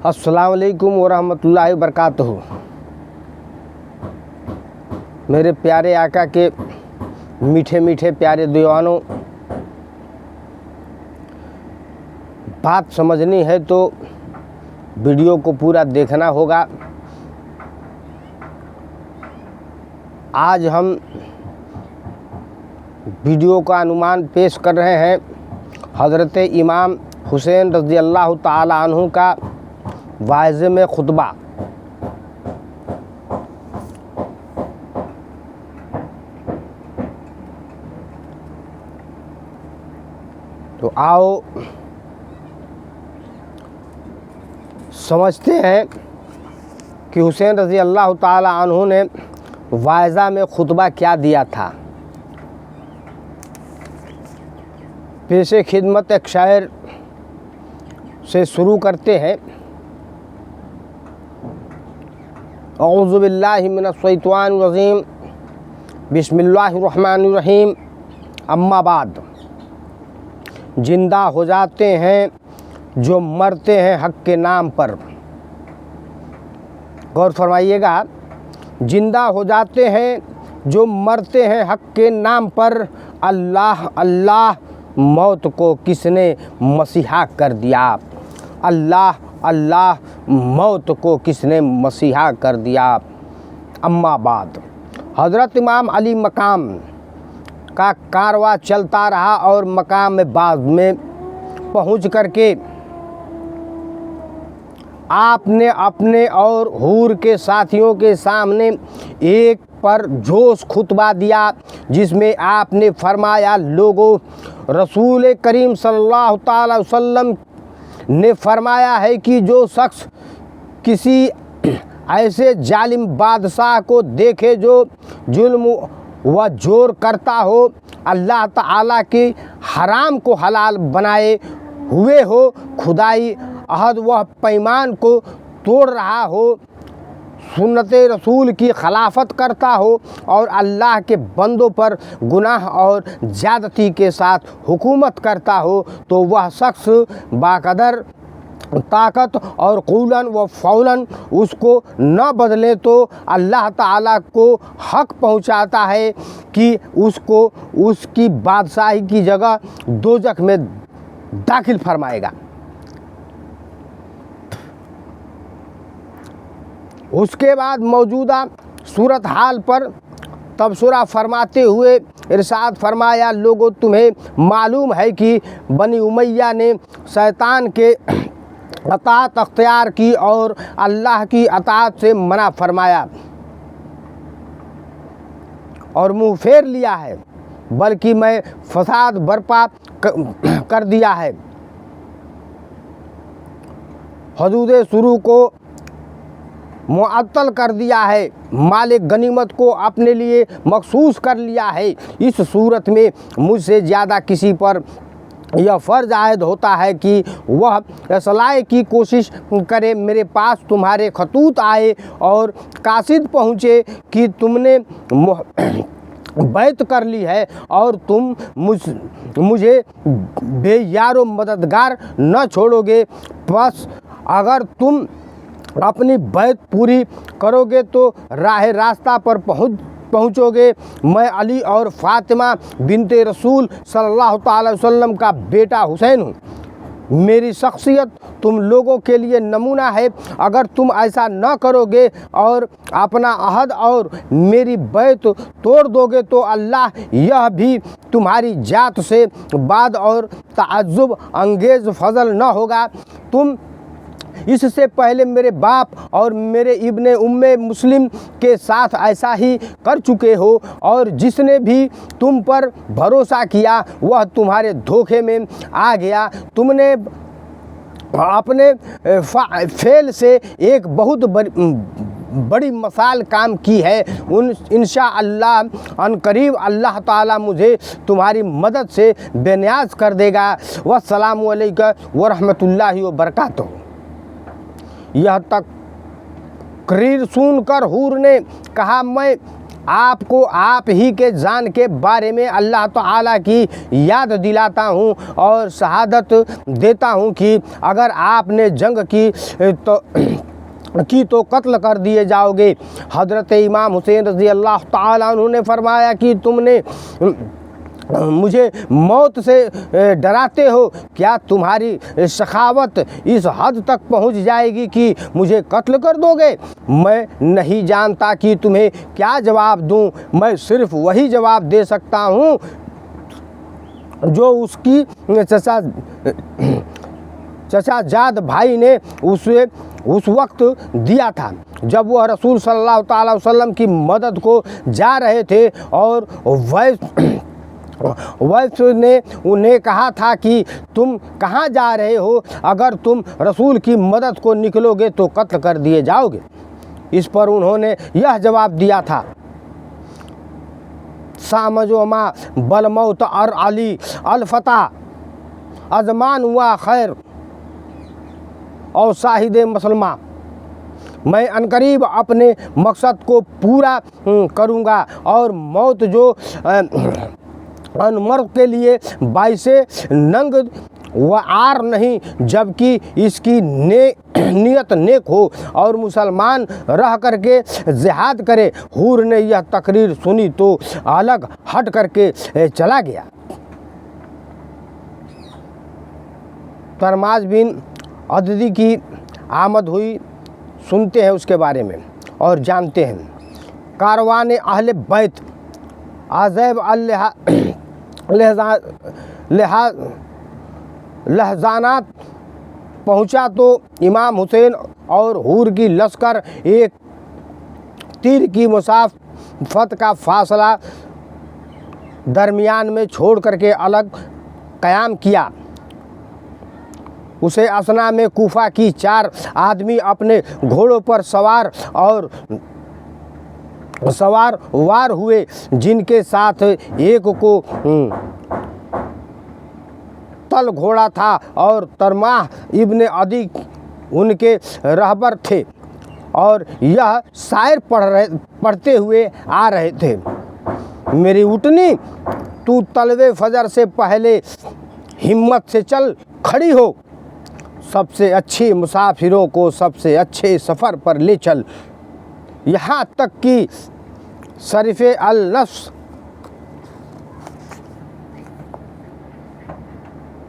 अस्सलाम वालेकुम वरहमतुल्लाहि वबरकातुहू। मेरे प्यारे आका के मीठे मीठे प्यारे दीवानों, बात समझनी है तो वीडियो को पूरा देखना होगा। आज हम वीडियो का अनुमान पेश कर रहे हैं हज़रत इमाम हुसैन रज़ी अल्लाह ताला अन्हु का वाइज़े में खुतबा। तो आओ समझते हैं कि हुसैन रज़ी अल्लाह ताला अन्हु ने वाइज़ा में खुतबा क्या दिया था। पेशे खिदमत एक शायर से शुरू करते हैं। औज़ु बिल्लाहि मिनश शैतानिर रजीम, बिस्मिल्लाहिर रहमानिर रहीम। अम्मा बाद, जिंदा हो जाते हैं जो मरते हैं हक़ के नाम पर। गौर फरमाइएगा, जिंदा हो जाते हैं जो मरते हैं हक़ के नाम पर। अल्लाह अल्लाह मौत को किसने मसीहा कर दिया। अल्लाह अल्लाह मौत को किसने मसीहा कर दिया। अम्मा बाद, हज़रत इमाम अली मकाम का कारवा चलता रहा और मकाम में बाद में पहुँच करके आपने अपने और हूर के साथियों के सामने एक पर जोश खुतबा दिया, जिसमें आपने फरमाया, लोगों, रसूल करीम सल्लल्लाहु अलैहि वसल्लम ने फरमाया है कि जो शख्स किसी ऐसे जालिम बादशाह को देखे जो जुल्म व जोर करता हो, अल्लाह ताला के हराम को हलाल बनाए हुए हो, खुदाई अहद व पैमान को तोड़ रहा हो, सुन्नत रसूल की खिलाफत करता हो और अल्लाह के बंदों पर गुनाह और ज़्यादती के साथ हुकूमत करता हो, तो वह शख्स बाकदर ताकत और कूलन व फ़ौलन उसको न बदले तो अल्लाह ताला को हक़ पहुँचाता है कि उसको उसकी बादशाही की जगह दोज़ख में दाखिल फरमाएगा। उसके बाद मौजूदा सूरत हाल पर तबसरा फरमाते हुए इरशाद फरमाया, लोगों, तुम्हें मालूम है कि बनी उमैया ने शैतान के अतात अख्तियार की और अल्लाह की अतात से मना फरमाया और मुँह फेर लिया है, बल्कि मैं फसाद बर्पा कर दिया है। हदूद शुरू को मुअत्तल कर दिया है, मालिक गनीमत को अपने लिए मखसूस कर लिया है। इस सूरत में मुझसे ज़्यादा किसी पर यह फ़र्ज आयद होता है कि वह असलाह की कोशिश करे। मेरे पास तुम्हारे खतूत आए और कासिद पहुँचे कि तुमने बैत कर ली है और तुम मुझे बेयारो मददगार न छोड़ोगे। बस अगर तुम अपनी बैत पूरी करोगे तो रास्ता पर पहुँचोगे। मैं अली और फ़ातिमा बिनते रसूल सल्लल्लाहु अलैहि वसल्लम का बेटा हुसैन हूँ। मेरी शख्सियत तुम लोगों के लिए नमूना है। अगर तुम ऐसा न करोगे और अपना अहद और मेरी बैत तोड़ दोगे तो अल्लाह यह भी तुम्हारी जात से बाद और ताज्जुब अंगेज़ फजल न होगा। तुम इससे पहले मेरे बाप और मेरे इब्ने उम्मे मुस्लिम के साथ ऐसा ही कर चुके हो और जिसने भी तुम पर भरोसा किया वह तुम्हारे धोखे में आ गया। तुमने अपने फेल से एक बहुत बड़ी मसाल काम की है। इंशाअल्लाह अनकरीब अल्लाह ताला मुझे तुम्हारी मदद से बेनियाज कर देगा। वस्सलामु अलैकुम वरहमतुल्लाहि वबरकातुहू। यह तकरीर सुनकर हूर ने कहा, मैं आपको आप ही के जान के बारे में अल्लाह ताला की याद दिलाता हूँ और शहादत देता हूँ कि अगर आपने जंग की तो कत्ल कर दिए जाओगे। हज़रत इमाम हुसैन रज़ी अल्लाह ताला अन्हु ने फरमाया कि तुमने मुझे मौत से डराते हो, क्या तुम्हारी सखावत इस हद तक पहुंच जाएगी कि मुझे कत्ल कर दोगे? मैं नहीं जानता कि तुम्हें क्या जवाब दूं, मैं सिर्फ वही जवाब दे सकता हूं जो उसकी चचा जाद भाई ने उसे उस वक्त दिया था जब वह रसूल सल्लल्लाहु अलैहि वसल्लम की मदद को जा रहे थे और वैश्य ने उन्हें कहा था कि तुम कहाँ जा रहे हो? अगर तुम रसूल की मदद को निकलोगे तो कत्ल कर दिए जाओगे। इस पर उन्होंने यह जवाब दिया था, सामजोमा बलमौत और अली अलफता अजमान हुआ खैर और शाहिद मुसलमान। मैं अनकरीब अपने मकसद को पूरा करूँगा और मौत जो अनमर्द के लिए बाइसे नंग व आर नहीं, जबकि इसकी नियत नेक हो और मुसलमान रह करके जिहाद करे। हूर ने यह तकरीर सुनी तो अलग हट करके चला गया। तरमाज बिन अददी की आमद हुई, सुनते हैं उसके बारे में और जानते हैं। कारवान अहले बैत अज़ैब लहजानात पहुँचा तो इमाम हुसैन और हूर की लश्कर एक तीर की मुसाफत का फासला दरमियान में छोड़ करके अलग क़याम किया। उसे असना में कूफा की 4 आदमी अपने घोड़ों पर सवार हुए, जिनके साथ एक को तल घोड़ा था और तरमाह इब्ने अदी उनके रहबर थे और यह शायर पढ़ते हुए आ रहे थे। मेरी उटनी, तू तलवे फजर से पहले हिम्मत से चल खड़ी हो, सबसे अच्छे मुसाफिरों को सबसे अच्छे सफ़र पर ले चल, यहाँ तक कि शरीफ़े अल-नफ्स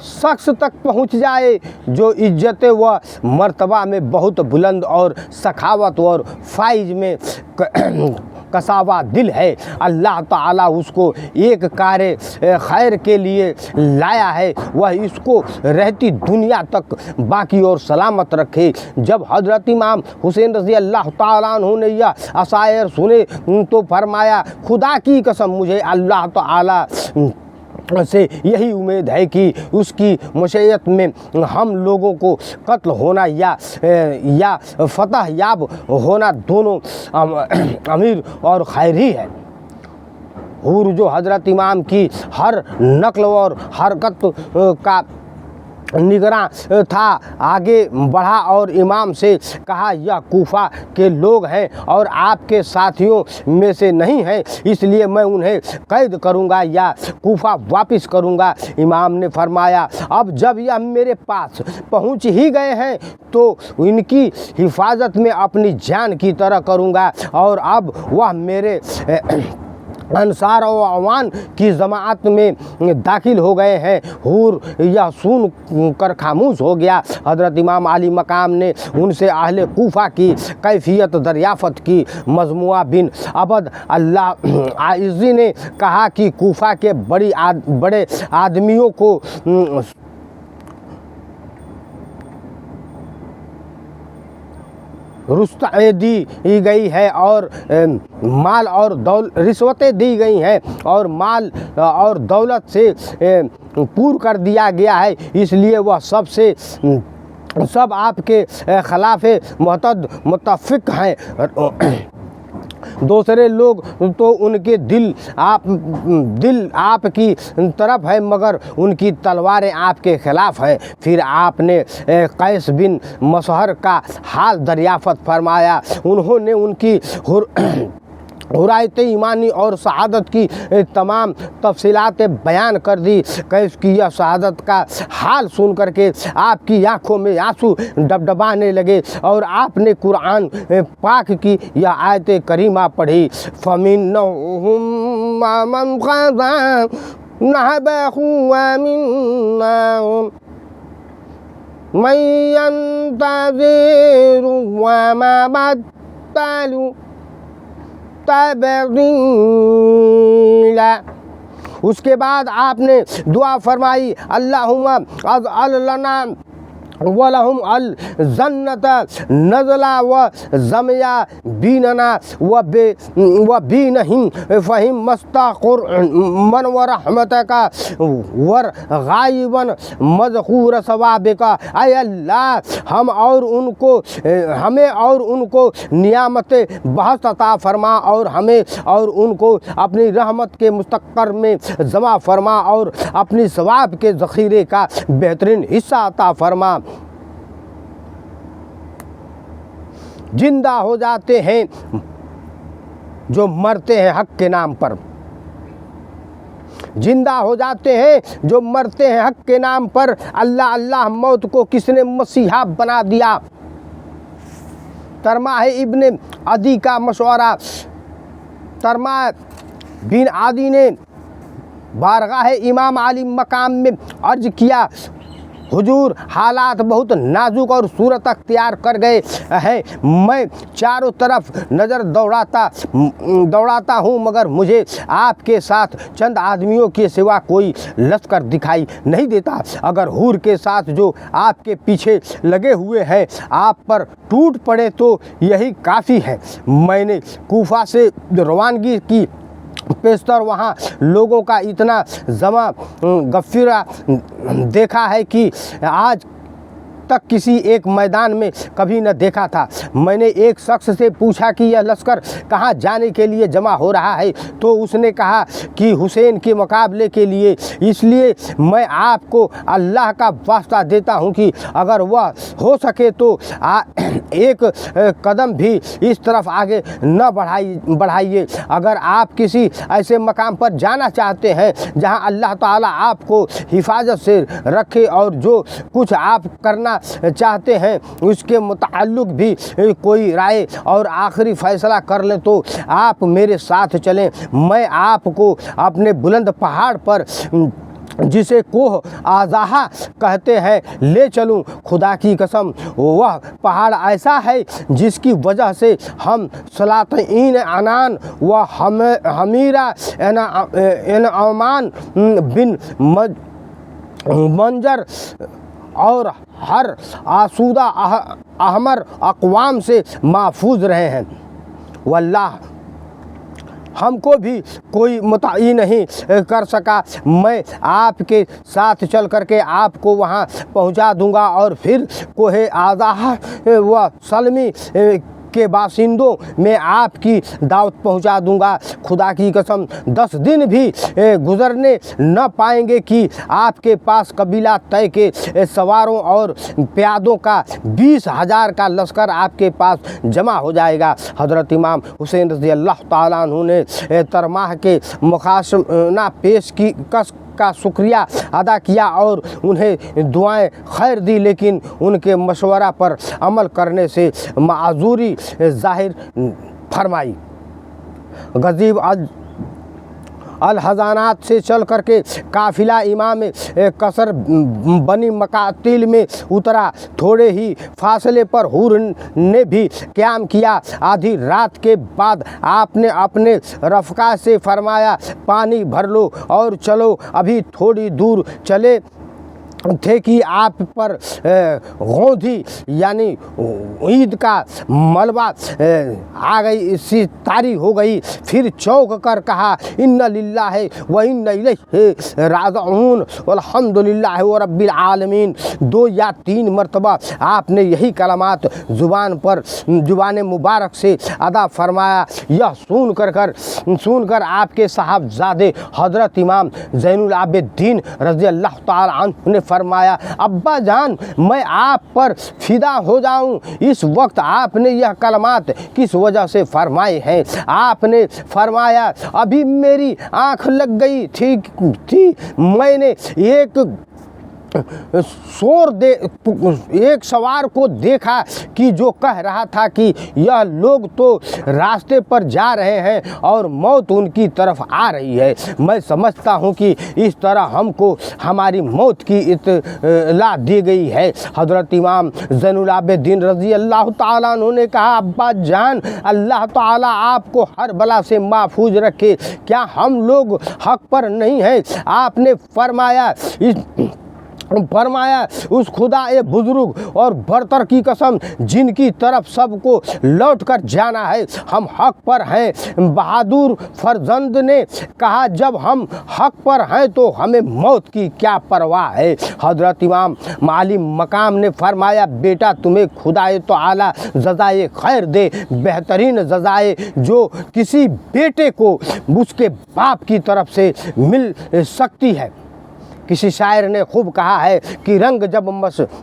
शख्स तक पहुँच जाए जो इज्जत व मर्तबा में बहुत बुलंद और सखावत और फाइज में कसावा दिल है। अल्लाह ताला उसको एक कार्य खैर के लिए लाया है, वह इसको रहती दुनिया तक बाकी और सलामत रखे। जब हज़रत इमाम हुसैन रज़ी अल्लाह ताला अन्हु ने यह अशायर सुने तो फरमाया, खुदा की कसम मुझे अल्लाह ताला से यही उम्मीद है कि उसकी मशय्यत में हम लोगों को कत्ल होना या फतह याब होना दोनों अमीर और खैर ही है। हूर जो हज़रत इमाम की हर नकल और हरकत का निगरान था, आगे बढ़ा और इमाम से कहा, यह कूफा के लोग हैं और आपके साथियों में से नहीं हैं, इसलिए मैं उन्हें कैद करूंगा या कूफा वापस करूंगा। इमाम ने फरमाया, अब जब यह मेरे पास पहुंच ही गए हैं तो इनकी हिफाजत में अपनी जान की तरह करूंगा और अब वह मेरे अंसार और अवान की जमात में दाखिल हो गए हैं। हूर यह सुन कर खामोश हो गया। हज़रत इमाम अली मकाम ने उनसे अहले कूफा की कैफियत दरियाफ़त की। मजमुआ बिन अबद अल्लाह आइज़ी ने कहा कि कूफा के बड़े आदमियों को रुस्तें दी गई है और माल और रिश्वतें दी गई हैं और माल और दौलत से पूर कर दिया गया है, इसलिए वह सब आपके खिलाफ मुतफ़िक हैं। दूसरे लोग तो उनके दिल आपकी तरफ है मगर उनकी तलवारें आपके ख़िलाफ़ हैं। फिर आपने कैस बिन मसहर का हाल दरियाफ़त फरमाया। उन्होंने उनकी हुरायत ईमानी और शहादत की तमाम तफसीलात बयान कर दी। कैफ की यह शहादत का हाल सुन करके आपकी आँखों में आंसू डबडबाने लगे और आपने कुरान पाक की यह आयत करीमा पढ़ी। फ़मिन्नहुम मन क़ज़ा नहबहु व मिन्नहुम मन यंतज़िरु व मा बद्दलू तबदीला। उसके बाद आपने दुआ फरमाई, अल्लाहुम्मा अज़अल लना वलहुम अल जन्नत नज़ला व ज़मया बीनना व बीनहिम फ़हिम मस्तक़ुर मन व रहमतका वर गायबन मज़कूर सवाबिका। ऐ अल्लाह हमें और उनको नियामत बहस अता फरमा और हमें और उनको अपनी रहमत के मुस्तक़र में जमा फरमा और अपनी सवाब के ज़ख़ीरे का बेहतरीन हिस्सा अता फरमा। जिंदा हो जाते हैं जो मरते हैं हक के नाम पर, जिंदा हो जाते हैं जो मरते हैं हक के नाम पर। अल्लाह अल्लाह मौत को किसने मसीहा बना दिया। तरमाह इब्ने अदी का मशवरा। तरमाह बिन आदि ने बारगाह इमाम अली मकाम में अर्ज किया, हुजूर हालात बहुत नाजुक और सूरत अख्तियार कर गए हैं। मैं चारों तरफ नज़र दौड़ाता हूँ मगर मुझे आपके साथ चंद आदमियों के सिवा कोई लश्कर दिखाई नहीं देता। अगर हूर के साथ जो आपके पीछे लगे हुए हैं आप पर टूट पड़े तो यही काफ़ी है। मैंने कूफा से रवानगी की पेशतर वहाँ लोगों का इतना जमा गफ़िरा देखा है कि आज तक किसी एक मैदान में कभी न देखा था। मैंने एक शख्स से पूछा कि यह लश्कर कहाँ जाने के लिए जमा हो रहा है, तो उसने कहा कि हुसैन के मुकाबले के लिए। इसलिए मैं आपको अल्लाह का वास्ता देता हूँ कि अगर वह हो सके तो एक कदम भी इस तरफ आगे न बढ़ाइए। अगर आप किसी ऐसे मकाम पर जाना चाहते हैं जहाँ अल्लाह ताला आपको हिफाजत से रखे और जो कुछ आप करना चाहते हैं उसके मुताल्लिक़ भी कोई राय और आखिरी फ़ैसला कर ले तो आप मेरे साथ चलें। मैं आपको अपने बुलंद पहाड़ पर जिसे कोह आज़ाहा कहते हैं ले चलूं। खुदा की कसम वह पहाड़ ऐसा है जिसकी वजह से हम सलातीन अनान व हमीरा एनआमान बिन मंजर और हर आसूदा अहमर अक़वाम से महफूज रहे हैं। वल्लाह हमको भी कोई मुतई नहीं कर सका। मैं आपके साथ चल करके आपको वहाँ पहुँचा दूँगा और फिर कोहे आज़ाहा व सलमी के बासिंदों में आपकी दावत पहुंचा दूंगा। खुदा की कसम 10 दिन भी गुजरने न पाएंगे कि आपके पास कबीला तय के सवारों और प्यादों का 20,000 का लश्कर आपके पास जमा हो जाएगा। हज़रत इमाम हुसैन रज़ी अल्लाह ताला अन्हु ने तरमाह के मुखासमा पेश की का शुक्रिया अदा किया और उन्हें दुआएं खैर दी, लेकिन उनके मशवरा पर अमल करने से माजूरी जाहिर फरमाई। गजीब अल हज़ानात से चल करके काफ़िला इमाम कसर बनी मकातिल में उतरा। थोड़े ही फासले पर हूर ने भी क़याम किया। आधी रात के बाद आपने अपने रफ़का से फरमाया, पानी भर लो और चलो। अभी थोड़ी दूर चले थे कि आप पर गोंधी यानी ईद का मलबा आ गई, इससे तारी हो गई। फिर चौंक कर कहा, इन्ना लिल्लाहि व इन्ना इलैहि राजिऊन अल्हम्दुलिल्लाहि व रब्बिल आलमीन। 2 या 3 मरतबा आपने यही कलमात ज़ुबान मुबारक से अदा फरमाया। यह सुनकर आपके साहबजादे हज़रत इमाम ज़ैनुल आबिदीन रज़ी अल्लाह ताला अन्हु ने फरमाया, अब्बा जान मैं आप पर फिदा हो जाऊं। इस वक्त आपने यह कलमात किस वजह से फरमाए हैं? आपने फरमाया, अभी मेरी आँख लग गई थी, मैंने एक सवार को देखा कि जो कह रहा था कि यह लोग तो रास्ते पर जा रहे हैं और मौत उनकी तरफ आ रही है। मैं समझता हूं कि इस तरह हमको हमारी मौत की इत्तला दी गई है। हज़रत इमाम ज़ैनुल आबिदीन रज़ी अल्लाह ताला अन्हु ने कहा, अब्बा जान अल्लाह ताला आपको हर बला से महफूज रखे, क्या हम लोग हक पर नहीं हैं? आपने फरमाया उस खुदा ए बुजुर्ग और बरतर की कसम जिनकी तरफ सबको लौट कर जाना है, हम हक पर हैं। बहादुर फरजंद ने कहा, जब हम हक पर हैं तो हमें मौत की क्या परवाह है? हज़रत इमाम माली मकाम ने फरमाया, बेटा तुम्हें खुदाए तो आला जज़ाए खैर दे, बेहतरीन जज़ाए जो किसी बेटे को उसके बाप की तरफ से मिल सकती है। किसी शायर ने खूब कहा है कि रंग जब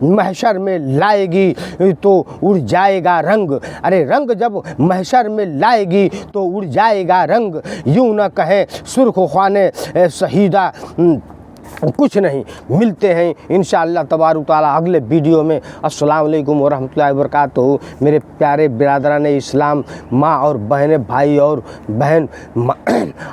महशर में लाएगी तो उड़ जाएगा रंग। अरे रंग जब महशर में लाएगी तो उड़ जाएगा रंग, यूं न कहें सुर्ख ख्वाने शहीदा कुछ नहीं। मिलते हैं इंशाअल्लाह तबारुक तआला अगले वीडियो में। अस्सलाम वालेकुम व रहमतुल्लाहि व बरकातहू। मेरे प्यारे बिरादरान इस्लाम, माँ और बहनें, भाई और बहन,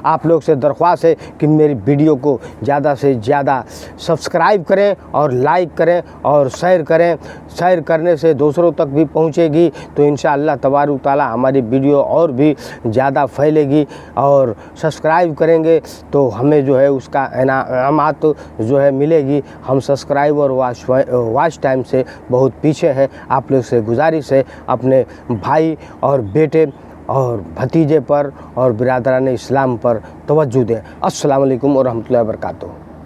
आप लोग से दरख्वास्त है कि मेरी वीडियो को ज़्यादा से ज़्यादा सब्सक्राइब करें और लाइक करें और शेयर करें। शेयर करने से दूसरों तक भी पहुँचेगी तो इंशाअल्लाह तबारुक तआला हमारी वीडियो और भी ज़्यादा फैलेगी। और सब्सक्राइब करेंगे तो हमें जो है उसका इनामात जो है मिलेगी। हम सब्सक्राइब और वॉच टाइम से बहुत पीछे हैं। आप लोग से गुजारिश है अपने भाई और बेटे और भतीजे पर और बिरादरान इस्लाम पर तवज्जो दें। अस्सलाम वालेकुम व रहमतुल्लाहि व बरकातहू।